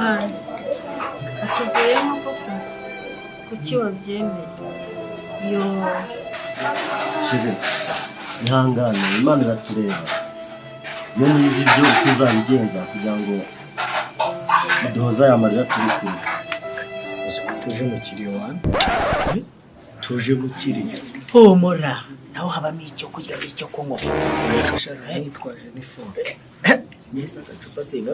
mwana atuvuyemo koko kuki wabyemeye yo Shire ihangane Imana iratureba iyo nizi ibyo tuzabigenza kugira ngo duhoza aya marira turi kumwe tuje mu kiriyo wana tuje mu kiriyo humura naho habamo icyo kurya n'icyo kunywa nitwaje n'ifoke yesi agacupa senga